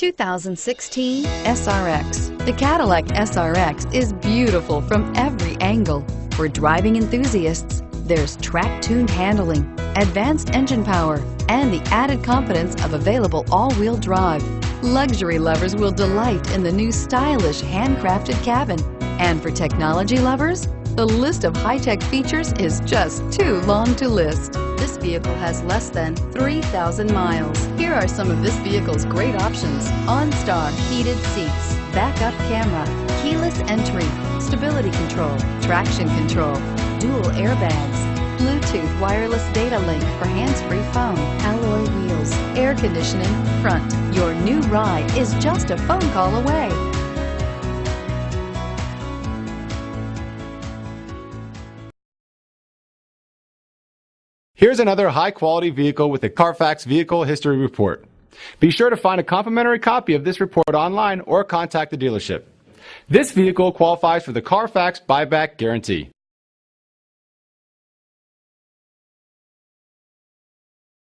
2016 SRX. The Cadillac SRX is beautiful from every angle. For driving enthusiasts, there's track-tuned handling, advanced engine power, and the added confidence of available all-wheel drive. Luxury lovers will delight in the new stylish handcrafted cabin. And for technology lovers, the list of high-tech features is just too long to list. This vehicle has less than 3,000 miles. Here are some of this vehicle's great options: OnStar, heated seats, backup camera, keyless entry, stability control, traction control, dual airbags, Bluetooth wireless data link for hands-free phone, alloy wheels, air conditioning, front. Your new ride is just a phone call away. Here's another high-quality vehicle with a Carfax Vehicle History Report. Be sure to find a complimentary copy of this report online or contact the dealership. This vehicle qualifies for the Carfax Buyback Guarantee.